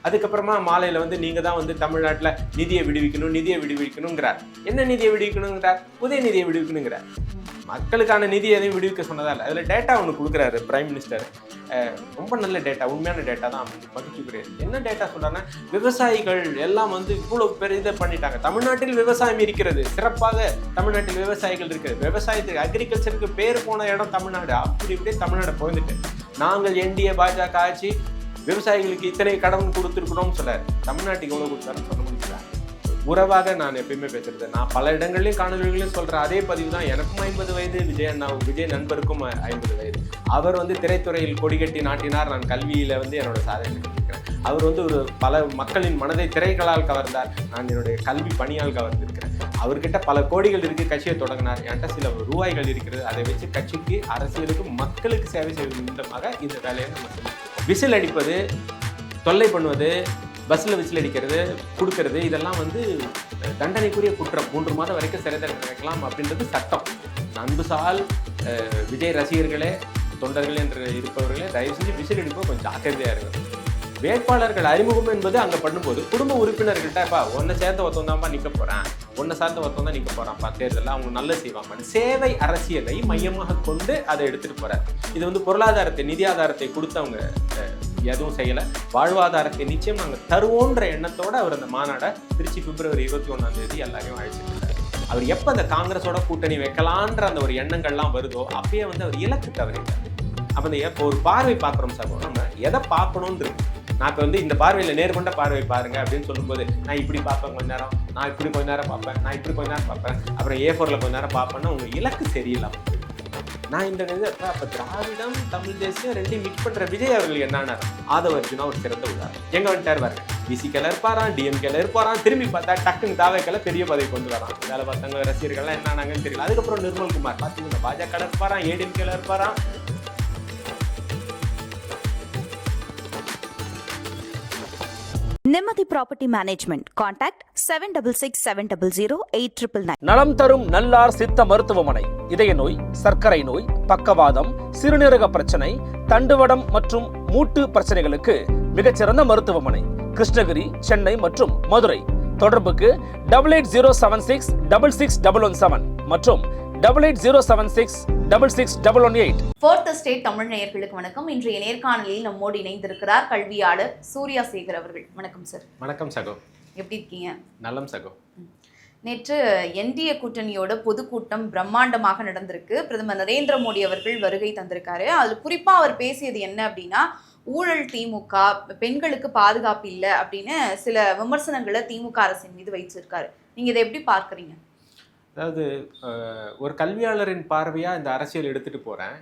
அதுக்கப்புறமா மாலையில் வந்து நீங்கள் தான் வந்து தமிழ்நாட்டில் நிதியை விடுவிக்கணுங்கிறார். என்ன நிதியை விடுவிக்கணுங்கிறார்? உதயநிதியை விடுவிக்கணுங்கிறார். மக்களுக்கான நிதி எதையும் விடுவிக்க சொன்னதால் அதில் டேட்டா ஒன்று கொடுக்குறாரு பிரைம் மினிஸ்டர். ரொம்ப நல்ல டேட்டா, உண்மையான டேட்டா தான் மகிழ்ச்சிக்குரியது. என்ன டேட்டா சொல்கிறாங்கன்னா, விவசாயிகள் எல்லாம் வந்து இவ்வளோ பேர் இதை பண்ணிட்டாங்க. தமிழ்நாட்டில் விவசாயம் இருக்கிறது, சிறப்பாக தமிழ்நாட்டில் விவசாயிகள் இருக்கிறது. விவசாயத்துக்கு அக்ரிகல்ச்சருக்கு பேர் போன இடம் தமிழ்நாடு. அப்படி இப்படியே தமிழ்நாடு போயிருந்துட்டு நாங்கள் என்டிஏ பாஜக ஆட்சி விவசாயிகளுக்கு இத்தனை கடன் கொடுத்துருக்குறோம்னு சொல்லார். தமிழ்நாட்டுக்கு எவ்வளோ கொடுத்தாருன்னு சொல்ல முடியல. உறவாக நான் எப்பயுமே பேசுறது, நான் பல இடங்கள்லையும் காணொலிகளையும் சொல்கிறேன் அதே பதிவு தான். எனக்கும் 50 வயது, விஜய் நண்பருக்கும் 50 வயது. அவர் வந்து திரைத்துறையில் கொடிகட்டி நாட்டினார், நான் கல்வியில் வந்து என்னோட சாதனை பண்ணியிருக்கிறேன். அவர் வந்து ஒரு பல மக்களின் மனதை திரைகளால் கவர்ந்தார், நான் என்னுடைய கல்வி பணியால் கவர்ந்திருக்கிறேன். அவர்கிட்ட பல கோடிகள் இருக்குது, கட்சியை தொடங்கினார். என்கிட்ட சில ரூபாய்கள் இருக்கிறது, அதை வச்சு கட்சிக்கு, அரசியலுக்கு, மக்களுக்கு சேவை செய்வது மூலமாக இந்த வேலையை நம்ம செஞ்சுருக்கோம். விசில் அடிப்பது, தொல்லை பண்ணுவது, பஸ்ஸில் விசில் அடிக்கிறது, கொடுக்கறது, இதெல்லாம் வந்து தண்டனைக்குரிய குற்றம். 3 மாதம் வரைக்கும் சிறை தண்டனை வைக்கலாம் அப்படின்றது சட்டம். அன்புசால் விஜய் ரசிகர்களே, தொண்டர்கள் என்று இருப்பவர்களே, தயவு செஞ்சு விசில் அடிப்போம் கொஞ்சம் ஜாக்கிரதையாக இருக்கும். வேட்பாளர்கள் அறிமுகம் என்பது அங்கே பண்ணும்போது குடும்ப உறுப்பினர்கள்ட்டப்பா ஒன்றை சேர்ந்த ஒருத்தவன் தான்ப்பா நிற்க போகிறேன், ஒன்றை சார்ந்த ஒருத்தவன் தான் நிற்க போகிறான்ப்பா தேர்தலில், அவங்க நல்ல செய்வாங்க. சேவை அரசியலை மையமாக கொண்டு அதை எடுத்துகிட்டு போகிறார். இது வந்து பொருளாதாரத்தை, நிதி ஆதாரத்தை கொடுத்தவங்க எதுவும் செய்யலை. வாழ்வாதாரத்தை நிச்சயம் நாங்கள் தருவோன்ற எண்ணத்தோடு அவர் அந்த மாநாடை திருச்சி பிப்ரவரி 21 எல்லாரையும் அழைச்சிருக்காரு. அவர் எப்போ அந்த காங்கிரஸோட கூட்டணி வைக்கலான்ற அந்த ஒரு எண்ணங்கள்லாம் வருதோ அப்பயே வந்து அவர் இலக்கு தவறிட்டார். அப்போ இந்த இப்போ ஒரு பார்வை பார்க்குறோம் சார், நம்ம எதை பார்க்கணுன்றது. நான் இப்போ வந்து இந்த பார்வையில் நேர்கொண்ட பார்வை பாருங்க அப்படின்னு சொல்லும்போது, நான் இப்படி பார்ப்பேன் கொஞ்ச நேரம், நான் இப்படி கொஞ்ச நேரம் பார்ப்பேன், நான் இப்படி கொஞ்ச நேரம் பார்ப்பேன், அப்புறம் A4ல் கொஞ்ச நேரம் பார்ப்பேன்னா உங்கள் இலக்கு சரியில்லாம. நான் இந்த அப்போ திராவிடம் தமிழ் தேசியம் ரெண்டையும் மிக்ஸ் பண்ணுற விஜய் அவர்கள் என்னன்னா ஆதவ அர்ஜுனா ஒரு சிறந்த உதாரணம். எங்கே வந்துட்டார் பாருங்க, விசிகேல இருப்பாரான், டிஎம்கேல இருப்பாரான், திரும்பி பார்த்தா டக்குன்னு தாவைக்கல பெரிய பதவி கொண்டு வரான். வேலை பார்த்தவங்க ரசிகர்கள்லாம் என்னன்னாங்கன்னு தெரியல. அதுக்கப்புறம் நிர்மல்குமார் பார்த்தீங்கன்னா பாஜக இருப்பாரான், ஏடிஎம்கேல இருப்பாரான். நிம்மதி ப்ராப்பர்ட்டி மேனேஜ்மெண்ட். கான்டாக்ட் 7667008999. நலம் தரும் நல்லார் சித்த மருத்துவமனை. இதய நோய், சர்க்கரை நோய், பக்கவாதம், சிறுநீரக பிரச்சனை, தண்டுவடம் மற்றும் மூட்டு பிரச்சனைகளுக்கு மிகச்சிறந்த மருத்துவமனை. கிருஷ்ணகிரி, சென்னை மற்றும் மதுரை. தொடர்புக்கு 8807666117 மற்றும் 8807666118. ஃபோர்த் ஸ்டேட் தமிழ் நேயர்களுக்கு வணக்கம். இன்றைய நேர்காணலில் நம்மோடு இணைந்திருக்கிறார் கல்வியாளர் சூர்யா சேகர் அவர்கள். வணக்கம் சார். வணக்கம் சகோ, எப்படி இருக்கீங்க? நலம் சகோ. நேற்று என்டிஏ கூட்டணியோட பொதுக்கூட்டம் பிரம்மாண்டமாக நடந்திருக்கு. பிரதமர் நரேந்திர மோடி அவர்கள் வருகை தந்திருக்காரு. அதில் குறிப்பாக அவர் பேசியது என்ன அப்படின்னா, ஊழல் திமுக, பெண்களுக்கு பாதுகாப்பு இல்லை அப்படின்னு சில விமர்சனங்களை திமுக அரசின் மீது வைச்சிருக்காரு. நீங்கள் இதை எப்படி பார்க்குறீங்க? அதாவது ஒரு கல்வியாளரின் பார்வையாக இந்த அரசியல் எடுத்துகிட்டு போகிறேன்.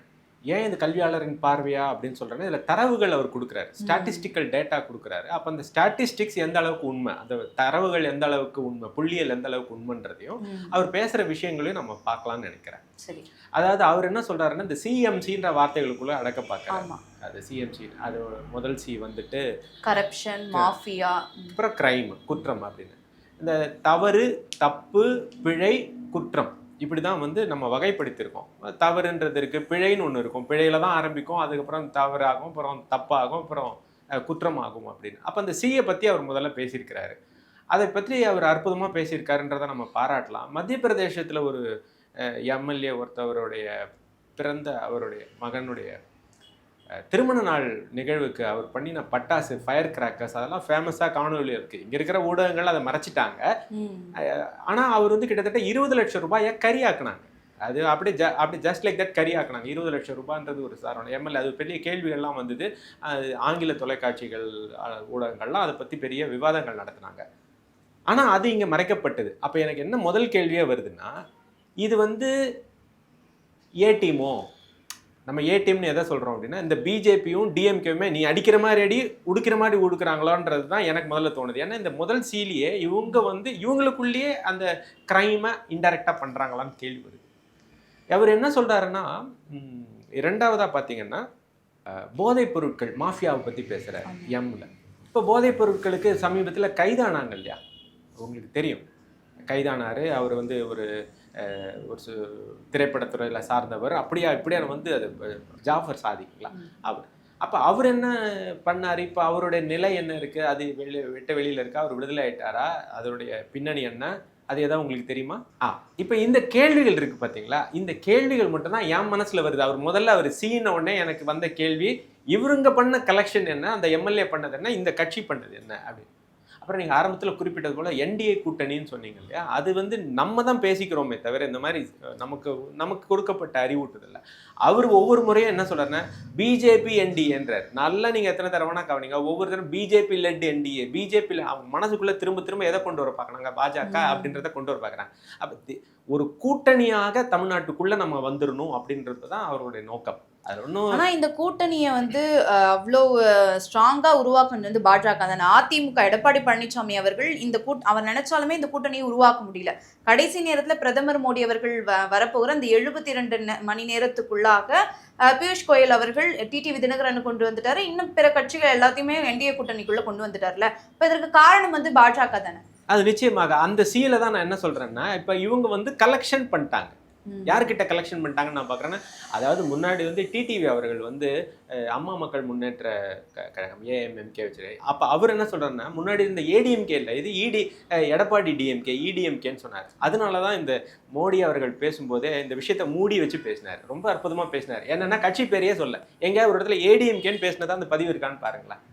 ஏன் இந்த கல்வியாளரின் பார்வையா அப்படின்னு சொல்கிறேன்னா, இதில் தரவுகள் அவர் கொடுக்குறாரு, ஸ்டாட்டிஸ்டிக்கல் டேட்டா கொடுக்குறாரு. அப்போ அந்த ஸ்டாட்டிஸ்டிக்ஸ் எந்த அளவுக்கு உண்மை, அந்த தரவுகள் எந்த அளவுக்கு உண்மை, புள்ளியல் எந்த அளவுக்கு உண்மைன்றதையும் அவர் பேசுகிற விஷயங்களையும் நம்ம பார்க்கலாம்னு நினைக்கிறேன். சரி, அதாவது அவர் என்ன சொல்கிறாருன்னா, இந்த சிஎம்சின்ற வார்த்தைகளுக்குள்ளே அடக்க பார்க்குறாங்க. அது சிஎம்சி, அது முதல் சி வந்துட்டு கரப்ஷன், மாஃபியா, அப்புறம் கிரைம், குற்றம் அப்படின்னு. இந்த தவறு, தப்பு, பிழை, குற்றம் இப்படி தான் வந்து நம்ம வகைப்படுத்தியிருக்கோம். தவறுன்றது இருக்குது, பிழைன்னு ஒன்று இருக்கும், பிழையில தான் ஆரம்பிக்கும், அதுக்கப்புறம் தவறாகும், அப்புறம் தப்பாகும், அப்புறம் குற்றமாகும் அப்படின்னு. அப்போ அந்த சியை பற்றி அவர் முதல்ல பேசியிருக்கிறாரு. அதை பற்றி அவர் அற்புதமாக பேசியிருக்காருன்றதை நம்ம பாராட்டலாம். மத்திய பிரதேசத்தில் ஒரு எம்எல்ஏ ஒருத்தவருடைய பிறந்த அவருடைய மகனுடைய திருமண நாள் நிகழ்வுக்கு அவர் பண்ணின பட்டாசு, ஃபயர் கிராக்கர்ஸ், அதெல்லாம் ஃபேமஸாக காணொலியில் இருக்குது. இங்கே இருக்கிற ஊடகங்கள் அதை மறைச்சிட்டாங்க. ஆனால் அவர் வந்து கிட்டத்தட்ட 20 லட்சம் ரூபாயை கரியாக்குனாங்க. அது அப்படி ஜஸ்ட் லைக் தட் கரியாக்குனாங்க. 20 லட்சம் ரூபான்றது ஒரு சாதாரண எம்எல்ஏ. அது பெரிய கேள்விகள்லாம் வந்தது. ஆங்கில தொலைக்காட்சிகள், ஊடகங்கள்லாம் அதை பற்றி பெரிய விவாதங்கள் நடத்தினாங்க. ஆனால் அது இங்கே மறைக்கப்பட்டது. அப்போ எனக்கு என்ன முதல் கேள்வியே வருதுன்னா, இது வந்து ஏடிஎம்மோ, நம்ம ஏடிஎம்னு எதை சொல்கிறோம் அப்படின்னா, இந்த பிஜேபியும் டிஎம்கேவுமே நீ அடிக்கிற மாதிரி அடி, உடுக்கிற மாதிரி உடுக்குறாங்களான்றது தான் எனக்கு முதல்ல தோணுது. ஏன்னா இந்த முதல் சீலியே இவங்க வந்து இவங்களுக்குள்ளேயே அந்த க்ரைமை இன்டைரக்டாக பண்ணுறாங்களான்னு கேள்வி வருது. அவர் என்ன சொல்கிறாருன்னா, இரண்டாவதாக பார்த்தீங்கன்னா போதைப் பொருட்கள் மாஃபியாவை பற்றி பேசுகிறார் எம்மில். இப்போ போதைப் பொருட்களுக்கு சமீபத்தில் கைதானாங்க இல்லையா, உங்களுக்கு தெரியும். கைதானார். அவர் வந்து ஒரு திரைப்படத்துறையில் சார்ந்தவர். இப்படியா வந்து அது ஜாஃபர் சாதிக்குங்களா அவர். அப்ப அவர் என்ன பண்ணாரு? இப்ப அவருடைய நிலை என்ன இருக்கு? அது வெளியில இருக்கா? அவர் விடுதலை ஆயிட்டாரா? அதோடைய பின்னணி என்ன? அது ஏதாவது உங்களுக்கு தெரியுமா? இப்ப இந்த கேள்விகள் இருக்கு பாத்தீங்களா? இந்த கேள்விகள் மட்டும் தான் என் மனசுல வருது. அவர் சீன உடனே எனக்கு வந்த கேள்வி, இவருங்க பண்ண கலெக்ஷன் என்ன? அந்த எம்எல்ஏ பண்ணது என்ன? இந்த கட்சி பண்ணது என்ன? அப்படின்னு. அப்புறம் நீங்கள் ஆரம்பத்தில் குறிப்பிட்டது போல் என்டிஏ கூட்டணின்னு சொன்னீங்க இல்லையா? அது நம்ம தான் பேசிக்கிறோமே தவிர இந்த மாதிரி நமக்கு கொடுக்கப்பட்ட அறிவூட்டுதில்லை. அவர் ஒவ்வொரு முறையும் என்ன சொல்றாருன்னா பிஜேபி என்டிஏன்றார். நல்லா நீங்கள் எத்தனை தடவைனா கவனிங்க, ஒவ்வொரு தடவை பிஜேபி லெட் என்டிஏ, பிஜேபியில் அவங்க மனசுக்குள்ளே திரும்ப திரும்ப எதை கொண்டு வர பார்க்குறாங்க? பாஜக அப்படின்றத கொண்டு வர பார்க்குறாங்க. அப்போ ஒரு கூட்டணியாக தமிழ்நாட்டுக்குள்ளே நம்ம வந்துடணும் அப்படின்றது தான் அவருடைய நோக்கம். ஆனா இந்த கூட்டணியை அவ்வளோ ஸ்ட்ராங்கா உருவாக்குனது பாஜக தானே. அதிமுக எடப்பாடி பழனிசாமி அவர்கள் அவர் நினைச்சாலுமே இந்த கூட்டணியை உருவாக்க முடியல. கடைசி நேரத்துல பிரதமர் மோடி அவர்கள் வரப்போகிற அந்த 72 மணி நேரத்துக்குள்ளாக பியூஷ் கோயல் அவர்கள் டிடிவி தினகரன் கொண்டு வந்துட்டாரு. இன்னும் பிற கட்சிகள் எல்லாத்தையுமே என்டிஏ கூட்டணிக்குள்ள கொண்டு வந்துட்டார்ல. இப்ப இதற்கு காரணம் பாஜக தானே. அது நிச்சயமாக அந்த சீல தான் நான் என்ன சொல்றேன்னா, இப்ப இவங்க கலெக்ஷன் பண்ணிட்டாங்க. யார்கிட்ட கலெக்ஷன் பண்ணிட்டாங்கன்னு நான் பார்க்குறேன்னா, அதாவது முன்னாடி டிடிவி அவர்கள் அம்மா மக்கள் முன்னேற்ற கழகம் ஏஎம்எம்கே வச்சு, அப்போ அவர் என்ன சொல்றாருன்னா, முன்னாடி இந்த ஏடிஎம்கே இல்லை, இது எடப்பாடி டிஎம்கே இடிஎம்கேன்னு சொன்னார். அதனால தான் இந்த மோடி அவர்கள் பேசும்போதே இந்த விஷயத்தை மூடி வச்சு பேசினார். ரொம்ப அற்புதமாக பேசினார். என்னன்னா கட்சி பேரையே சொல்ல, எங்கேயாவது ஒரு இடத்துல ஏடிஎம்கேன்னு பேசினதா அந்த பதிவு இருக்கான்னு பாருங்களேன்.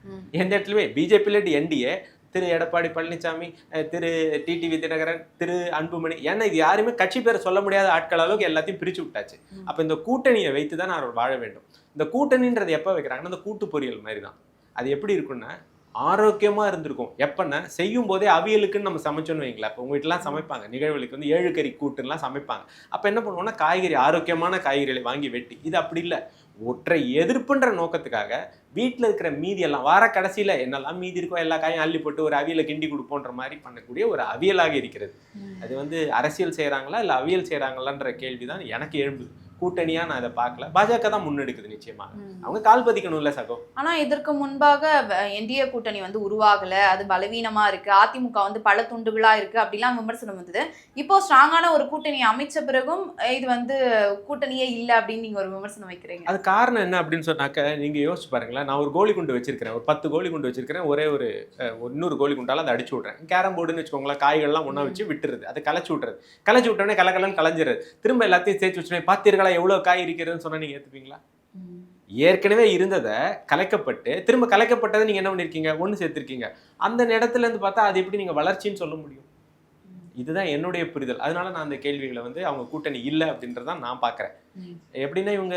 எந்த இடத்துலயுமே பிஜேபி என்டிஏ, திரு எடப்பாடி பழனிசாமி, திரு டிடிவி தினகரன், திரு அன்புமணி, ஏன்னா இது யாருமே கட்சி பேரை சொல்ல முடியாத ஆட்கள் அளவுக்கு எல்லாத்தையும் பிரிச்சு விட்டாச்சு. அப்போ இந்த கூட்டணியை வைத்து தான் அவர் வாழ வேண்டும். இந்த கூட்டணின்றது எப்போ வைக்கிறாங்கன்னா, இந்த கூட்டு பொரியல் மாதிரி தான். அது எப்படி இருக்குன்னா, ஆரோக்கியமா இருந்திருக்கும். எப்பன்னா செய்யும் போதே அவியலுக்குன்னு நம்ம சமைச்சோன்னு வைங்களேன். இப்போ உங்க வீட்டுலாம் சமைப்பாங்க, நிகழ்வுகளுக்கு 7 கறி கூட்டுலாம் சமைப்பாங்க. அப்போ என்ன பண்ணுவோம்னா, காய்கறி ஆரோக்கியமான காய்கறிகளை வாங்கி வெட்டி, இது அப்படி இல்லை, ஒற்றை எதிர்ப்புன்ற நோக்கத்துக்காக வீட்டில் இருக்கிற மீதி எல்லாம் வார கடைசியில் என்னெல்லாம் மீதி இருக்கோ எல்லா காயும் அள்ளி போட்டு ஒரு அவியலை கிண்டி கொடுப்போன்ற மாதிரி பண்ணக்கூடிய ஒரு அவியலாக இருக்கிறது. அது அரசியல் செய்கிறாங்களா இல்லை அவியல் செய்கிறாங்களான்ற கேள்வி தான் எனக்கு எழும்புது. கூட்டணியா நான் இதை பார்க்கல. பாஜக தான் முன்னெடுக்குது நிச்சயமாக. அவங்க கால் பதிக்கணும்ல சகோ. ஆனா இதற்கு முன்பாக என்டிஏ கூட்டணி உருவாகல, அது பலவீனமா இருக்கு, அதிமுக பல துண்டுகளா இருக்கு அப்படிலாம் விமர்சனம் வந்தது. இப்போ ஸ்ட்ராங்கான ஒரு கூட்டணி அமைச்ச பிறகும் இது கூட்டணியே இல்லை அப்படின்னு நீங்க ஒரு விமர்சனம் வைக்கிறீங்க. அது காரணம் என்ன அப்படின்னு சொன்னாக்க, நீங்க யோசிச்சு பாருங்களேன். நான் ஒரு கோலி குண்டு வச்சிருக்கிறேன், ஒரு 10 கோலி குண்டு வச்சிருக்கிறேன். ஒரே ஒரு இன்னொரு கோலி குண்டால அதை அடிச்சு விட்றேன். கேரம் போர்டுன்னு வச்சுக்கோங்களேன், காய்கள்லாம் ஒன்றா வச்சு விட்டுருது, அதை கலைச்சு விட்டுறது. கலைச்சு விட்டோடனே கலக்கலன்னு கலைஞ்சிருது. திரும்ப எல்லாத்தையும் சேர்த்து வச்சுனே பார்த்தீர்களா எவ்வளவு காய் இருக்கிறதுன்னு சொன்னா நீங்க ஏத்துப்பீங்களா? ஏற்கனவே இருந்ததை கலைக்கப்பட்டு திரும்ப கலைக்கப்பட்டதை நீங்க என்ன பண்ணிருக்கீங்க? ஒண்ணு சேர்த்திருக்கீங்க. அந்த இடத்துல இருந்து பார்த்தா அது எப்படி நீங்க வளர்ச்சின்னு சொல்ல முடியும்? இதுதான் என்னுடைய புரிதல். அதனால நான் அந்த கேள்விகளை அவங்க கூட்டணி இல்லை அப்படின்றதான் நான் பாக்குறேன். எப்படின்னா, இவங்க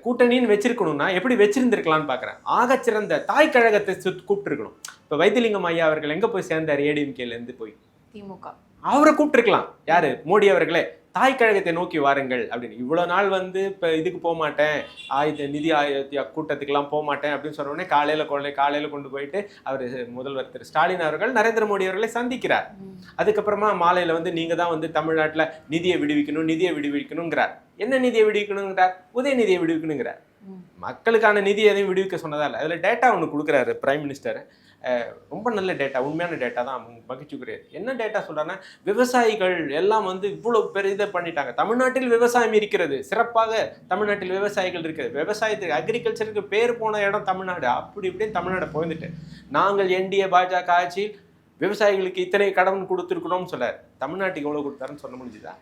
கூட்டணின்னு வச்சிருக்கணும்னா எப்படி வச்சிருந்திருக்கலாம்னு பாக்குறேன். ஆகச்சிறந்த தாய் கழகத்தை கூப்பிட்டு இருக்கணும். இப்ப வைத்திலிங்கம் ஐயா அவர்கள் எங்க போய் சேர்ந்தார்? ஏடிஎம்கேல இருந்து போய் திமுக. அவரை கூப்பிட்டுருக்கலாம். யாரு? மோடி அவர்களே தாய் கழகத்தை நோக்கி வாருங்கள் அப்படின்னு. இவ்வளவு நாள் இப்ப இதுக்கு போக மாட்டேன், நிதி கூட்டத்துக்கெல்லாம் போக மாட்டேன் அப்படின்னு சொன்ன உடனே காலையில கொண்டு போயிட்டு அவர் முதல்வர் திரு ஸ்டாலின் அவர்கள் நரேந்திர மோடி அவர்களை சந்திக்கிறார். அதுக்கப்புறமா மாலையில நீங்க தான் தமிழ்நாட்டுல நிதியை விடுவிக்கணுங்கிறார். என்ன நிதியை விடுவிக்கணுங்கிறார்? உதயநிதியை விடுவிக்கணுங்கிறார். மக்களுக்கான நிதி எதையும் விடுவிக்க சொன்னதா இல்லை. அதுல டேட்டா ஒன்று கொடுக்குறாரு பிரைம் மினிஸ்டர். ரொம்ப நல்ல டேட்டா, உண்மையான டேட்டா தான், மகிழ்ச்சிக்குரியது. என்ன டேட்டா சொல்றாங்கன்னா, விவசாயிகள் எல்லாம் இவ்வளவு பெரிய பண்ணிட்டாங்க. தமிழ்நாட்டில் விவசாயம் இருக்கிறது, சிறப்பாக தமிழ்நாட்டில் விவசாயிகள் இருக்கிறது. விவசாயத்துக்கு அக்ரிகல்ச்சருக்கு பேர் போன இடம் தமிழ்நாடு. அப்படி இப்படின்னு தமிழ்நாடு போயிருந்துட்டு, நாங்கள் என்டிஏ பாஜக ஆட்சியில் விவசாயிகளுக்கு இத்தனை கடன் கொடுத்துருக்கணும்னு சொல்றாரு. தமிழ்நாட்டுக்கு எவ்வளவு கொடுத்தாருன்னு சொல்ல முடிஞ்சுதா?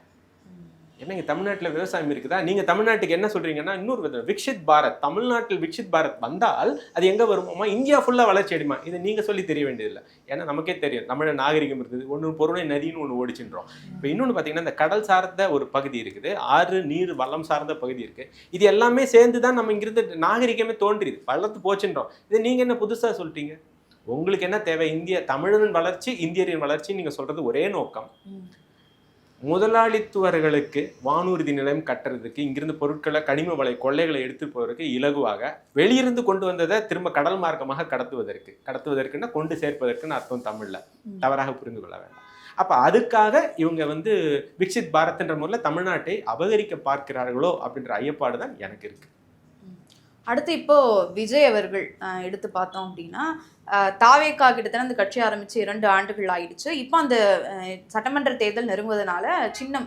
என்னங்க தமிழ்நாட்டில் விவசாயம் இருக்குதா? நீங்க தமிழ்நாட்டுக்கு என்ன சொல்றீங்கன்னா, இன்னொரு விதம் விக்ஷித் பாரத், தமிழ்நாட்டில் விக்ஷித் பாரத் வந்தால் அது எங்க வருமா? இந்தியா ஃபுல்லா வளர்ச்சி அடையுமா? இதை நீங்க சொல்லி தெரிய வேண்டியதில்லை. ஏன்னா நமக்கே தெரியும், தமிழ் நாகரிகம் இருக்குது. ஒன்று பொருளை நதின்னு ஒன்று ஓடிச்சுன்றோம். இப்போ இன்னொன்று பார்த்தீங்கன்னா, இந்த கடல் சார்ந்த ஒரு பகுதி இருக்குது, ஆறு நீர் வளம் சார்ந்த பகுதி இருக்கு. இது எல்லாமே சேர்ந்து தான் நம்ம இங்கிருந்து நாகரிகமே தோன்றியது, வளர்த்து போச்சுன்றோம். இதை நீங்க என்ன புதுசா சொல்லிட்டீங்க? உங்களுக்கு என்ன தேவை? தமிழரின் வளர்ச்சி, இந்தியரின் வளர்ச்சி நீங்க சொல்றது ஒரே நோக்கம். முதலாளித்துவர்களுக்கு வானூர்தி நிலையம் கட்டுறதுக்கு, இங்கிருந்து பொருட்களை, கனிம வளை கொள்ளைகளை எடுத்து போவதற்கு இலகுவாக வெளியிருந்து கொண்டு வந்ததை திரும்ப கடல் மார்க்கமாக கடத்துவதற்குன்னா கொண்டு சேர்ப்பதற்குன்னு அர்த்தம். தமிழ்ல தவறாக புரிந்து கொள்ள வேண்டாம். அப்ப அதுக்காக இவங்க விக்ஷித் பாரத்ன்ற முறையில் தமிழ்நாட்டை அபகரிக்க பார்க்கிறார்களோ அப்படின்ற ஐயப்பாடு தான் எனக்கு இருக்கு. அடுத்து இப்போ விஜய் அவர்கள் எடுத்து பார்த்தோம் அப்படின்னா, தாவேகா கிட்டத்தட்ட அந்த கட்சி ஆரம்பிச்சு 2 ஆண்டுகள் ஆயிடுச்சு. இப்போ அந்த சட்டமன்ற தேர்தல் நெருங்குவதனால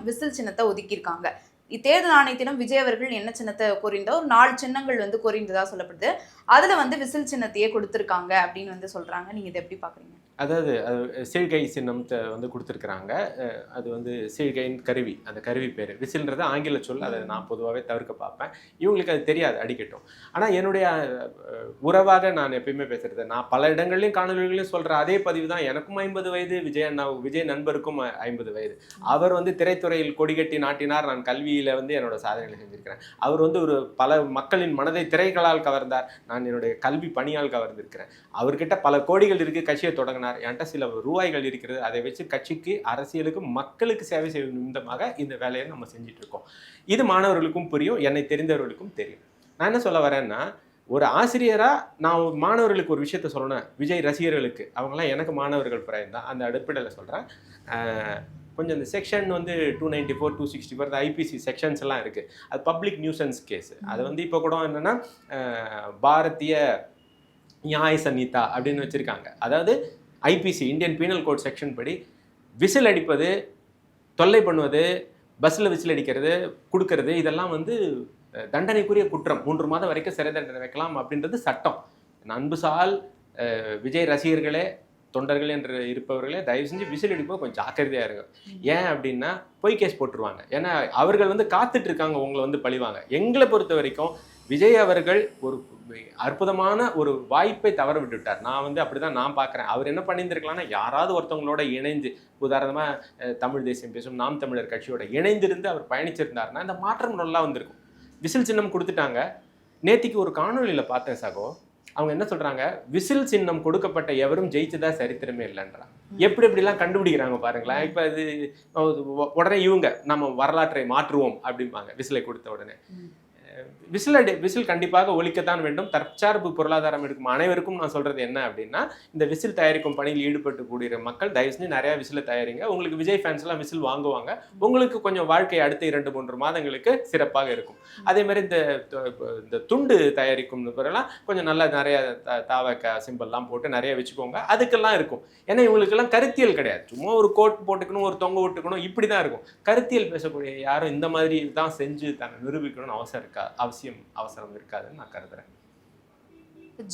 விசில் சின்னத்தை ஒதுக்கியிருக்காங்க. தேர்தல் ஆணையத்திடம் விஜய் அவர்கள் என்ன சின்னத்தை கோரிந்தோ ஒரு 4 சின்னங்கள் வந்து கோரிந்ததா சொல்லப்படுது. அதுல வந்து விசில் சின்னத்தையே கொடுத்துருக்காங்க அப்படின்னு வந்து சொல்றாங்க. நீங்க இதை எப்படி பாக்குறீங்க? அதாவது சீழ்கை சின்னத்தை வந்து கொடுத்துருக்குறாங்க. அது வந்து சீழ்கையின் கருவி, அந்த கருவி பேர் விசில்ன்றது ஆங்கில சொல். அதை நான் பொதுவாகவே தவிர்க்க பார்ப்பேன். இவங்களுக்கு அது தெரியாது, அடிக்கட்டும். ஆனால் என்னுடைய உறவாக நான் எப்பயுமே பேசுறது, நான் பல இடங்கள்லையும் காணொலிகளையும் சொல்கிற அதே பதிவு தான். எனக்கும் 50 வயது, விஜய் நண்பருக்கும் 50 வயது. அவர் வந்து திரைத்துறையில் கொடிகட்டி நாட்டினார். நான் கல்வியில் வந்து என்னோட சாதனைகளை செஞ்சுருக்கிறேன். அவர் வந்து ஒரு பல மக்களின் மனதை திரைகளால் கவர்ந்தார். நான் என்னுடைய கல்வி பணியால் கவர்ந்திருக்கிறேன். அவர்கிட்ட பல கோடிகள் இருக்குது, கட்சியை தொடங்கினார். என்கிட்ட சில ரூபாய்கள் இருக்கிறது. அதை வச்சு கட்சிக்கு, அரசியலுக்கு, மக்களுக்கு சேவை செய்யும் நிமித்தமாக இந்த வேலையை நம்ம செஞ்சுட்டு இருக்கோம். இது மாணவர்களுக்கும் புரியும், என்னை தெரிந்தவர்களுக்கும் தெரியும். நான் என்ன சொல்ல வரேன்னா, ஒரு ஆசிரியராக நான் மாணவர்களுக்கு ஒரு விஷயத்த சொல்லணும். விஜய் ரசிகர்களுக்கு, அவங்களாம் எனக்கு மாணவர்கள் பிராயம் தான், அந்த அடிப்படையில் சொல்கிறேன். கொஞ்சம் இந்த செக்ஷன் வந்து 294, 264 ஐபிசி செக்ஷன்ஸ் எல்லாம் இருக்குது. அது பப்ளிக் நியூசன்ஸ் கேஸ். அது வந்து இப்போ கூட என்னென்னா பாரதிய நியாய சன்ஹிதா அப்படின்னு வச்சுருக்காங்க. அதாவது IPC, Indian penal code section படி விசில் அடிப்பது, தொல்லை பண்ணுவது, பஸ்ஸில் விசில் அடிக்கிறது, கொடுக்கறது, இதெல்லாம் வந்து தண்டனைக்குரிய குற்றம். 3 மாதம் வரைக்கும் சிறை தண்டனை வைக்கலாம் அப்படின்றது சட்டம். அன்புசால் விஜய் ரசிகர்களே, தொண்டர்கள் என்று இருப்பவர்களே, தயவு செஞ்சு விசில் அடிப்போம் கொஞ்சம் ஜாக்கிரதையாக இருக்கும். ஏன் அப்படின்னா பொய் கேஸ் போட்டுருவாங்க. ஏன்னா அவர்கள் வந்து காத்துட்டு இருக்காங்க உங்களை வந்து பழிவாங்க. எங்களை பொறுத்த வரைக்கும் விஜய் அவர்கள் ஒரு அற்புதமான ஒரு வாய்ப்பை தவற விட்டுவிட்டார். நான் வந்து அப்படிதான் நான் பார்க்குறேன். அவர் என்ன பண்ணியிருந்திருக்கலாம்னா, யாராவது ஒருத்தவங்களோட இணைந்து, உதாரணமாக தமிழ் தேசியம் பேசும் நாம் தமிழர் கட்சியோட இணைந்திருந்து அவர் பயணிச்சிருந்தாருன்னா இந்த மாற்றம் நல்லா வந்திருக்கும். விசில் சின்னம் கொடுத்துட்டாங்க. நேத்திக்கு ஒரு காணொலியில் பார்த்தேன் சகோ, அவங்க என்ன சொல்றாங்க, விசில் சின்னம் கொடுக்கப்பட்ட எவரும் ஜெயிச்சதா சரித்திரமே இல்லைன்றாங்க. எப்படிலாம் கண்டுபிடிக்கிறாங்க பாருங்களேன். இப்போ அது உடனே இவங்க நம்ம வரலாற்றை மாற்றுவோம் அப்படிம்பாங்க விசிலை கொடுத்த உடனே. விசில் கண்டிப்பாக ஒலிக்கத்தான் வேண்டும். தற்சார்பு பொருளாதாரம் எடுக்கும் அனைவருக்கும் நான் சொல்றது என்ன அப்படின்னா, இந்த விசில் தயாரிக்கும் பணியில் ஈடுபட்டு கூடிய மக்கள் தயவு செஞ்சு நிறைய விசிலை தயாரிங்க. உங்களுக்கு விஜய் ஃபேன்ஸ் எல்லாம் விசில் வாங்குவாங்க. உங்களுக்கு கொஞ்சம் வாழ்க்கை அடுத்த 2-3 மாதங்களுக்கு சிறப்பாக இருக்கும். அதே மாதிரி இந்த துண்டு தயாரிக்கும் பிறலாம் கொஞ்சம் நல்லா நிறைய தாவக்க சிம்பிள்லாம் போட்டு நிறைய வச்சுக்கோங்க. அதுக்கெல்லாம் இருக்கும். ஏன்னா இவங்களுக்கெல்லாம் கருத்தியல் கிடையாது. சும்மா ஒரு கோட் போட்டுக்கணும், ஒரு தொங்க விட்டுக்கணும், இப்படி தான் இருக்கும். கருத்தியல் பேசக்கூடிய யாரும் இந்த மாதிரி தான் செஞ்சு தன்னை நிரூபிக்கணும்னு அவசரம் இருக்காதுன்னு நான் கருதுறேன்.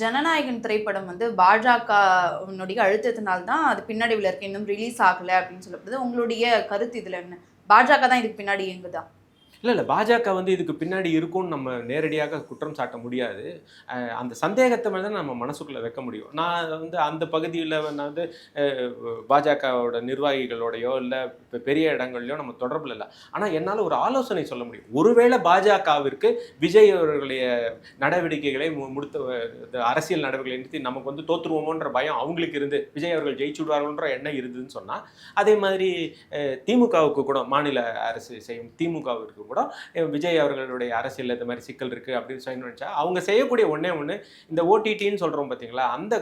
ஜனநாயகன் திரைப்படம் வந்து பாஜகவுடைய அழுத்தத்தினால்தான் அது பின்னடைவில் இருக்கு, இன்னும் ரிலீஸ் ஆகலை அப்படின்னு சொல்லப்படுது. உங்களுடைய கருத்து இதுல என்ன? பாஜக தான் இதுக்கு பின்னாடி இயங்குதா? இல்லை, பாஜக வந்து இதுக்கு பின்னாடி இருக்கும்னு நம்ம நேரடியாக குற்றம் சாட்ட முடியாது. அந்த சந்தேகத்தை மேலே தான் நம்ம மனசுக்குள்ளே வைக்க முடியும். நான் வந்து அந்த பகுதியில் நான் வந்து பாஜகவோட நிர்வாகிகளோடையோ இல்லை பெரிய இடங்கள்லையோ நம்ம தொடர்பில் இல்லை. ஆனால் என்னால் ஒரு ஆலோசனை சொல்ல முடியும். ஒருவேளை பாஜகவிற்கு விஜய் அவர்களுடைய நடவடிக்கைகளை அரசியல் நடவடிக்கைகளை நிறுத்தி நமக்கு வந்து தோற்றுருவோமோன்ற பயம் அவங்களுக்கு இருந்து விஜய் அவர்கள் ஜெயிச்சு விடுவார்கள்ன்ற எண்ணம் இருந்துன்னு சொன்னால், அதே மாதிரி திமுகவுக்கு கூட, மாநில அரசு செய்யும் திமுகவிற்கு கூட விஜய் அவர்களுடைய அரசியல் இந்த மாதிரி சிக்கல் இருக்குது அப்படின்னு சொல்லி நினச்சா, அவங்க செய்யக்கூடிய ஒன்று இந்த ஓடிடின்னு சொல்கிறோம் பார்த்தீங்களா, அந்த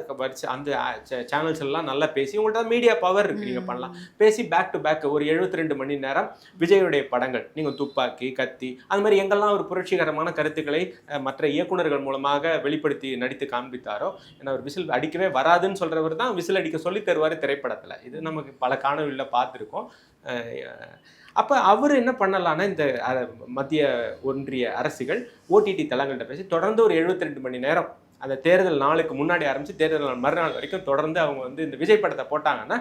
சேனல்ஸ் எல்லாம் நல்லா பேசி, உங்கள்கிட்ட மீடியா பவர் இருக்குது, நீங்கள் பண்ணலாம். பேசி பேக் டு பேக் ஒரு 72 மணி நேரம் விஜயுடைய படங்கள், நீங்கள் துப்பாக்கி, கத்தி, அது மாதிரி எங்கெல்லாம் ஒரு புரட்சிகரமான கருத்துக்களை மற்ற இயக்குநர்கள் மூலமாக வெளிப்படுத்தி நடித்து காண்பித்தாரோ, ஏன்னா ஒரு விசில் அடிக்கவே வராதுன்னு சொல்கிறவர் தான் விசில் அடிக்க சொல்லி தருவார் திரைப்படத்தில். இது நமக்கு பல காணொலியில் பார்த்துருக்கோம். அப்போ அவர் என்ன பண்ணலான்னா, இந்த மத்திய ஒன்றிய அரசுகள் ஓடிடி தளங்கள்கிட்ட பேசி தொடர்ந்து ஒரு 72 மணி நேரம், அந்த தேர்தல் நாளுக்கு முன்னாடி ஆரம்பித்து தேர்தல் மறுநாள் வரைக்கும் தொடர்ந்து அவங்க வந்து இந்த விஜய் படத்தை போட்டாங்கன்னா,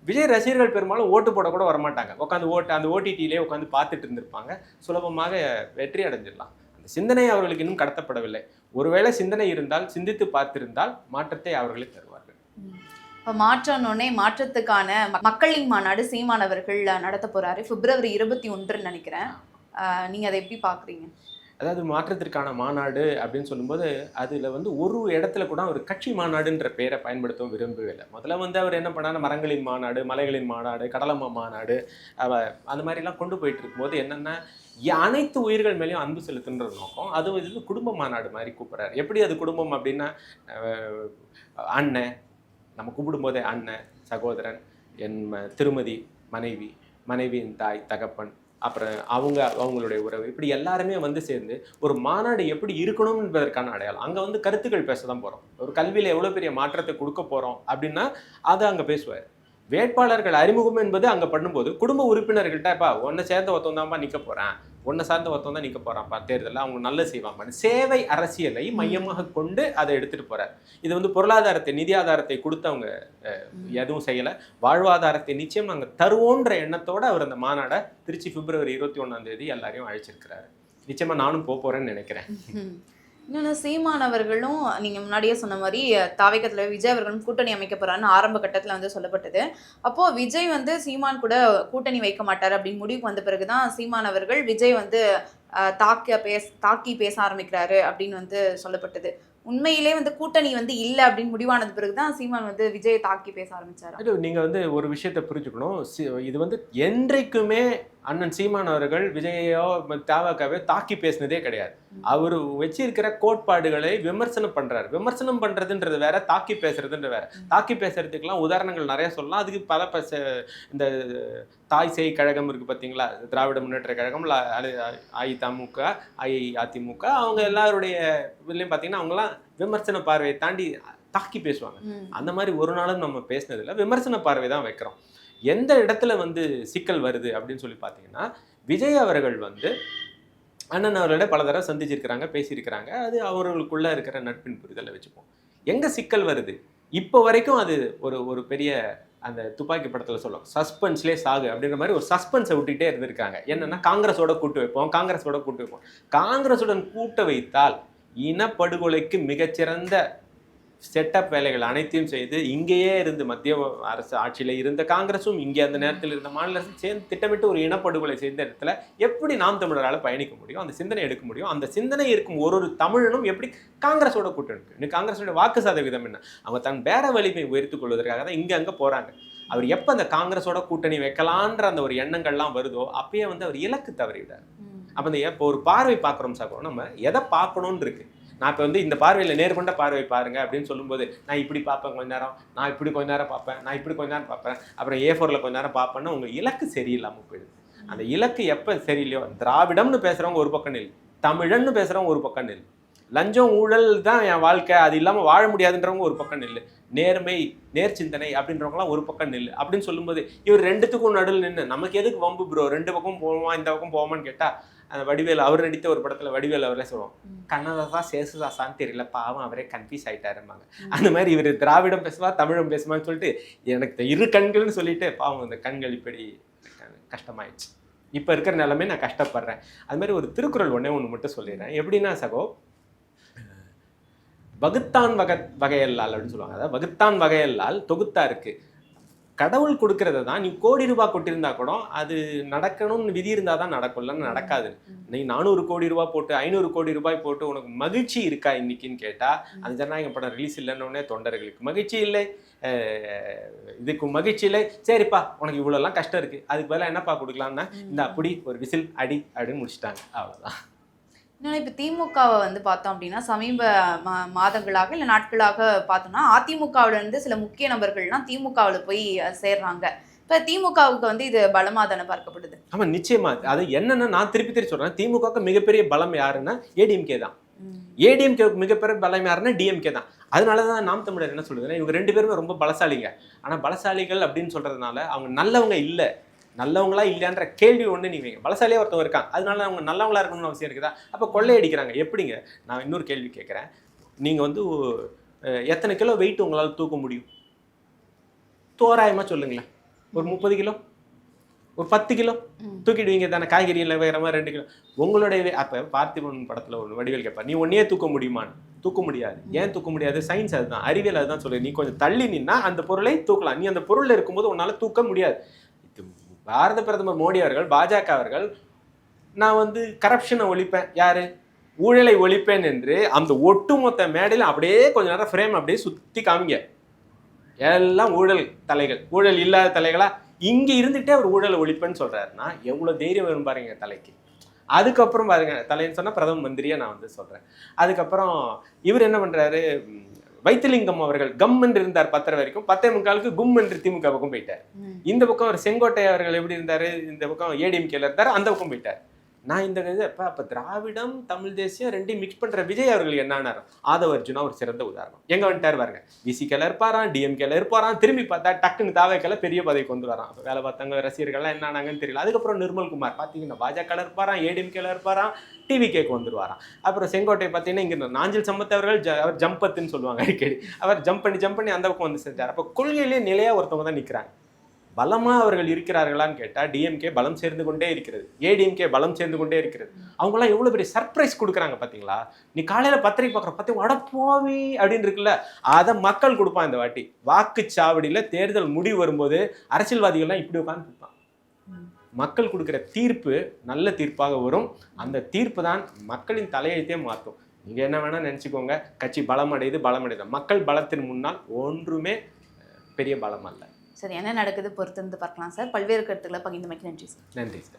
விஜய் ரசிகர்கள் பெரும்பாலும் ஓட்டு போட கூட வரமாட்டாங்க. உட்காந்து அந்த ஓடிடியிலே உட்காந்து பார்த்துட்டு இருந்திருப்பாங்க. சுலபமாக வெற்றி அடைஞ்சிடலாம். அந்த சிந்தனை அவர்களுக்கு இன்னும் கடத்தப்படவில்லை. ஒருவேளை சிந்தனை இருந்தால், சிந்தித்து பார்த்திருந்தால் மாற்றத்தை அவர்களே தருவார்கள். இப்போ மாற்றம்னே மாற்றத்துக்கான மக்களின் மாநாடு சீமானவர்கள் நடத்த போறாரு February 21 நினைக்கிறேன். நீங்க அதை எப்படி பாக்குறீங்க? அதாவது மாற்றத்திற்கான மாநாடு அப்படின்னு சொல்லும்போது அதில் வந்து ஒரு இடத்துல கூட ஒரு கட்சி மாநாடுன்ற பெயரை பயன்படுத்தவும் விரும்பவில்லை. முதல்ல வந்து அவர் என்ன பண்ணார், மரங்களின் மாநாடு, மலைகளின் மாநாடு, கடலம்மா மாநாடு, அந்த மாதிரிலாம் கொண்டு போயிட்டு இருக்கும்போது என்னென்னா, அனைத்து உயிர்கள் மேலேயும் அன்பு செலுத்துன்ற நோக்கம். அது இது குடும்ப மாநாடு மாதிரி கூப்பிட்றாரு. எப்படி அது குடும்பம் அப்படின்னா, அண்ணன், நம்ம கூப்பிடும்போதே அண்ணன், சகோதரன், என் திருமதி, மனைவியின் தாய், தகப்பன், அப்புறம் அவங்களுடைய உறவு, இப்படி எல்லாருமே வந்து சேர்ந்து ஒரு மாநாடு எப்படி இருக்கணும் என்பதற்கான அடையாளம். அங்கே வந்து கருத்துக்கள் பேச தான் போகிறோம். ஒரு கல்வியில் எவ்வளோ பெரிய மாற்றத்தை கொடுக்க போகிறோம் அப்படின்னா அதை அங்கே பேசுவார். வேட்பாளர்கள் அறிமுகம் என்பது அங்கே பண்ணும்போது குடும்ப உறுப்பினர்கள்ட்ட, ஒன்றை சேர்ந்த ஒருத்தவந்தாம்பா நிற்க போகிறேன், ஒன்றை சார்ந்த ஒருத்தவங்க தான் நிற்க போகிறான்ப்பா தேர்தலில், அவங்க நல்லது செய்வாங்க. சேவை அரசியலை மையமாக கொண்டு அதை எடுத்துகிட்டு போகிறார். இது வந்து பொருளாதாரத்தை, நிதி ஆதாரத்தை கொடுத்து அவங்க எதுவும் செய்யலை. வாழ்வாதாரத்தை நிச்சயம் நாங்கள் தருவோன்ற எண்ணத்தோடு அவர் அந்த மாநாடை திருச்சி பிப்ரவரி 21 எல்லாரையும் அழைச்சிருக்கிறாரு. நிச்சயமாக நானும் போகிறேன்னு நினைக்கிறேன். இன்னொன்று, சீமான் அவர்களும் நீங்கள் முன்னாடியே சொன்ன மாதிரி தாவேக்கத்துல விஜய் அவர்களும் கூட்டணி அமைக்க போகிறான்னு ஆரம்ப கட்டத்தில் வந்து சொல்லப்பட்டது. அப்போது விஜய் வந்து சீமான் கூட கூட்டணி வைக்க மாட்டார் அப்படின்னு முடிவுக்கு வந்த பிறகு தான் சீமான் அவர்கள் விஜய் வந்து தாக்கி பேச ஆரம்பிக்கிறாரு அப்படின்னு வந்து சொல்லப்பட்டது. உண்மையிலே வந்து கூட்டணி வந்து இல்லை அப்படின்னு முடிவானது பிறகு தான் சீமான் வந்து விஜயை தாக்கி பேச ஆரம்பிச்சாரு. நீங்கள் வந்து ஒரு விஷயத்தை புரிஞ்சுக்கணும். இது வந்து என்றைக்குமே அண்ணன் சீமான் அவர்கள் விஜயோ தாவக்காவே தாக்கி பேசினதே கிடையாது. அவர் வச்சிருக்கிற கோட்பாடுகளை விமர்சனம் பண்றாரு. விமர்சனம் பண்றதுன்றது வேற, தாக்கி பேசுறதுன்ற வேற. தாக்கி பேசுறதுக்கெல்லாம் உதாரணங்கள் நிறைய சொல்லலாம். அதுக்கு பல இந்த தாய் சேய் கழகம் இருக்கு பார்த்தீங்களா, திராவிட முன்னேற்ற கழகம், அஇஅதிமுக, அவங்க எல்லாருடைய இதுலையும் பார்த்தீங்கன்னா அவங்களாம் விமர்சன பார்வையை தாண்டி தாக்கி பேசுவாங்க. அந்த மாதிரி ஒரு நாளும் நம்ம பேசினதில்லை. விமர்சன பார்வை தான் வைக்கிறோம். எந்த இடத்துல வந்து சிக்கல் வருது அப்படின்னு சொல்லி பார்த்தீங்கன்னா, விஜய் அவர்கள் வந்து அண்ணன் அவர்களோட பல தடவை சந்திச்சிருக்கிறாங்க, பேசியிருக்கிறாங்க. அது அவர்களுக்குள்ள இருக்கிற நட்பின் புரிதலை வச்சுப்போம். எங்க சிக்கல் வருது இப்போ வரைக்கும், அது ஒரு பெரிய அந்த துப்பாக்கி படத்தில் சொல்லும் சஸ்பென்ஸ்லேயே சாகு அப்படின்ற மாதிரி ஒரு சஸ்பென்ஸை விட்டுக்கிட்டே இருந்திருக்காங்க. என்னன்னா காங்கிரஸோட கூட்டு வைப்போம், காங்கிரஸுடன் கூட்ட வைத்தால் இனப்படுகொலைக்கு மிகச்சிறந்த செட்டப் வேலைகள் அனைத்தையும் செய்து இங்கேயே இருந்து மத்திய அரசு ஆட்சியில் இருந்த காங்கிரஸும் இங்கே அந்த நேரத்தில் இருந்த மாநில அரசும் சேர்ந்து திட்டமிட்டு ஒரு இனப்படுகொலை செய்த இடத்துல எப்படி நாம் தமிழரால் பயணிக்க முடியும், அந்த சிந்தனை எடுக்க முடியும்? அந்த சிந்தனை இருக்கும் ஒரு தமிழனும் எப்படி காங்கிரஸோட கூட்டணி? இன்னைக்கு காங்கிரஸோட வாக்கு சதவீதம் என்ன? அவங்க தன் பேர வலிமை உயர்த்திக் கொள்வதற்காக தான் இங்கே அங்கே போகிறாங்க. அவர் எப்போ அந்த காங்கிரஸோட கூட்டணி வைக்கலான்ற அந்த ஒரு எண்ணங்கள்லாம் வருதோ அப்பயே வந்து அவர் இலக்கு தவறிவிட்டார். அப்போ இந்த இப்போ ஒரு பார்வை பார்க்குறோம் சார், நம்ம எதை பார்க்கணும்னு இருக்கு. நான் இப்போ வந்து இந்த பார்வையில் நேர்கொண்ட பார்வை பாருங்க அப்படின்னு சொல்லும்போது, நான் இப்படி பார்ப்பேன் கொஞ்ச நேரம், நான் இப்படி கொஞ்ச நேரம் பார்ப்பேன், நான் இப்படி கொஞ்ச நேரம் பார்ப்பேன், அப்புறம் A4 கொஞ்ச நேரம் பார்ப்பேன்னா உங்கள் இலக்கு சரியில்லாமல் போயிடுது. அந்த இலக்கு எப்போ சரியில்லையோ, திராவிடம்னு பேசுகிறவங்க ஒரு பக்கம் நில், தமிழன்னு பேசுகிறவங்க ஒரு பக்கம் நில், லஞ்சம் ஊழல் தான் என் வாழ்க்கை, அது இல்லாமல் வாழ முடியாதுன்றவங்க ஒரு பக்கம் நில், நேர்மை நேர்ச்சிந்தனை அப்படின்றவங்களாம் ஒரு பக்கம் நில் அப்படின்னு சொல்லும்போது, இவர் ரெண்டுத்துக்கும் நடுவில் நின்று நமக்கு எதுக்கு வம்பு ப்ரோ, ரெண்டு பக்கம் போவோமா இந்த பக்கம் போவோமான்னு கேட்டால், அந்த வடிவேல் அவர் நடித்த ஒரு படத்தில் வடிவேல் அவரே சொல்லுவோம், கண்ணதாசா சேசுதாசான்னு தெரியல, பாவம் அவரே கன்ஃபியூஸ் ஆகிட்டாருமாங்க. அந்த மாதிரி இவர் திராவிடம் பேசுவா தமிழம் பேசுவான்னு சொல்லிட்டு எனக்கு இரு கண்கள்னு சொல்லிட்டு பாவம் அந்த கண்கள் இப்படி கஷ்டமாயிடுச்சு. இப்போ இருக்கிற நிலைமை நான் கஷ்டப்படுறேன். அது மாதிரி ஒரு திருக்குறள் ஒன்று மட்டும் சொல்லிடுறேன். எப்படின்னா சகோ, வகுத்தான் வகையல்லால் அப்படின்னு சொல்லுவாங்க. அதாவது வகுத்தான் வகையல்லால் தொகுத்தா இருக்கு. கடவுள் கொடுக்கறத தான் நீ கோடி ரூபாய் கொட்டிருந்தா கூட அது நடக்கணும்னு விதி இருந்தா தான் நடக்கும்லன்னு நடக்காது. நீ 400 கோடி ரூபாய் போட்டு 500 கோடி ரூபாய் போட்டு உனக்கு மகிழ்ச்சி இருக்கா இன்னைக்குன்னு கேட்டா, அந்த ஜனநாயக படம் ரிலீஸ் இல்லைன்னொடனே தொண்டர்களுக்கு மகிழ்ச்சி இல்லை, இதுக்கு மகிழ்ச்சி இல்லை, சரிப்பா உனக்கு இவ்வளோலாம் கஷ்டம் இருக்கு, அதுக்கு பதிலாக என்னப்பா கொடுக்கலாம்னா இந்த அப்படி ஒரு விசில் அடி அப்படின்னு முடிச்சுட்டாங்க. அவ்வளோதான். இன்னொன்று, இப்போ திமுகவை வந்து பார்த்தோம் அப்படின்னா சமீப மாதங்களாக இல்லை நாட்களாக பார்த்தோம்னா அதிமுகவிலேருந்து சில முக்கிய நபர்கள்லாம் திமுகவில் போய் சேர்றாங்க. இப்போ திமுகவுக்கு வந்து இது பலமாக தானே பார்க்கப்படுது? ஆமாம், நிச்சயமா. அது என்னன்னா, நான் திருப்பி சொல்கிறேன், திமுகவுக்கு மிகப்பெரிய பலம் யாருன்னா ஏடிஎம்கே தான். ஏடிஎம்கேவுக்கு மிகப்பெரிய பலம் யாருன்னா டிஎம்கே தான். அதனால தான் நாம் தமிழர் என்ன சொல்லுதுன்னா, இவங்க ரெண்டு பேருமே ரொம்ப பலசாலிங்க. ஆனால் பலசாலிகள் அப்படின்னு சொல்கிறதுனால அவங்க நல்லவங்க இல்லை, நல்லவங்களா இல்லையான்ற கேள்வி ஒன்று நீங்க வைங்க. பலசாலியாக ஒருத்தவங்க இருக்காங்க, அதனால அவங்க நல்லவங்களா இருக்கணும்னு அவசியம் இருக்குதா? அப்போ கொள்ளையடிக்கிறாங்க எப்படிங்க? நான் இன்னொரு கேள்வி கேட்குறேன். நீங்கள் வந்து எத்தனை கிலோ வெயிட் உங்களால் தூக்க முடியும்? தோராயமாக சொல்லுங்களேன். ஒரு 30 கிலோ, ஒரு 10 கிலோ தூக்கிடுவீங்க தானே? காய்கறியில் வேற மாதிரி 2 கிலோ உங்களுடைய. அப்போ பார்த்திபன் படத்தில் ஒரு வடிவேல் கேட்பார், நீ ஒன்னே தூக்க முடியுமான்னு. தூக்க முடியாது. ஏன் தூக்க முடியாது? சயின்ஸ் அதுதான், அறிவியல் அதுதான் சொல்லு. நீ கொஞ்சம் தள்ளி நின்னா அந்த பொருளை தூக்கலாம், நீ அந்த பொருளில் இருக்கும்போது உன்னால் தூக்க முடியாது. பாரத பிரதமர் மோடி அவர்கள், பாஜக அவர்கள், நான் வந்து கரப்ஷனை ஒழிப்பேன், யாரு ஊழலை ஒழிப்பேன் என்று அந்த ஒட்டுமொத்த மேடையில் அப்படியே கொஞ்ச நேரம் ஃப்ரேம் அப்படியே சுற்றி காமிங்க. எல்லாம் ஊழல் தலைகள், ஊழல் இல்லாத தலைகளா இங்கே இருந்துகிட்டே அவர் ஊழலை ஒழிப்பேன்னு சொல்கிறாருன்னா எவ்வளோ தைரியம் வரும் பாருங்க தலைக்கு. அதுக்கப்புறம் பாருங்க, தலைன்னு சொன்னால் பிரதம மந்திரியை நான் வந்து சொல்கிறேன். அதுக்கப்புறம் இவர் என்ன பண்ணுறாரு, வைத்திலிங்கம் அவர்கள் கம் என்று இருந்தார் 10 வரைக்கும், 10:45 கும் என்று திமுக பக்கம் போயிட்டார். இந்த பக்கம் ஒரு செங்கோட்டை அவர்கள் எப்படி இருந்தாரு, இந்த பக்கம் ஏடிஎம்கேல இருந்தார், அந்த பக்கம் போயிட்டார். நான் இந்த இதை அப்போ திராவிடம் தமிழ் தேசியம் ரெண்டையும் மிக்ஸ் பண்ணுற விஜய் அவர்கள் என்னானார், ஆதவ அர்ஜுனா ஒரு சிறந்த உதாரணம். எங்கே வந்துட்டார் பாருங்க, விசிகேல இருப்பாராம், டிஎம்கேல இருப்பாராம், திரும்பி பார்த்தா டக்குன்னு தாவேக்கல பெரிய பதவிக்கு வந்து வரான். அப்போ வேலை பார்த்தவங்க ரசிகர்கள்லாம் என்ன ஆனாங்கன்னு தெரியல. அதுக்கப்புறம் நிர்மல்குமார் பார்த்தீங்கன்னா பாஜகல இருப்பாராம், ஏடிஎம்கேல இருப்பாராம், டிவிகேக்கு வந்துருவாராம். அப்புறம் செங்கோட்டை பார்த்தீங்கன்னா இங்கே நாஞ்சில் சம்பத் அவர்கள் அவர் ஜம்பத்துன்னு சொல்லுவாங்க அடிக்கடி, அவர் ஜம்ப் பண்ணி அந்த பக்கம் வந்து செஞ்சார். அப்போ கொள்கையிலேயே நிலையாக ஒருத்தவங்க தான் நிற்கிறாங்க. பலமா அவர்கள் இருக்கிறார்களான்னு கேட்டா டிஎம்கே பலம் சேர்ந்து கொண்டே இருக்கிறது, ஏடிஎம்கே பலம் சேர்ந்து கொண்டே இருக்கிறது. அவங்களாம் எவ்வளவு பெரிய சர்ப்ரைஸ் கொடுக்குறாங்க பாத்தீங்களா. நீ காலையில பத்திரிக்கை பார்க்குற பார்த்தீங்க அடப்போவி அப்படின்னு இருக்குல்ல, அதை மக்கள் கொடுப்பான். இந்த வாட்டி வாக்குச்சாவடியில தேர்தல் முடிவு வரும்போது அரசியல்வாதிகள்லாம் இப்படி உட்காந்து கொடுப்பான். மக்கள் கொடுக்குற தீர்ப்பு நல்ல தீர்ப்பாக வரும். அந்த தீர்ப்பு தான் மக்களின் தலையெழுத்தே மாற்றும். நீங்க என்ன வேணா நினைச்சுக்கோங்க, கட்சி பலமடையுது. மக்கள் பலத்தின் முன்னால் ஒன்றுமே பெரிய பலம் அல்ல. சரி, என்ன நடக்குது பொறுத்திருந்து பார்க்கலாம் சார். பல்வேறு கருத்துக்களை பகிர்ந்தமைக்கு நன்றி சார். நன்றி சார்.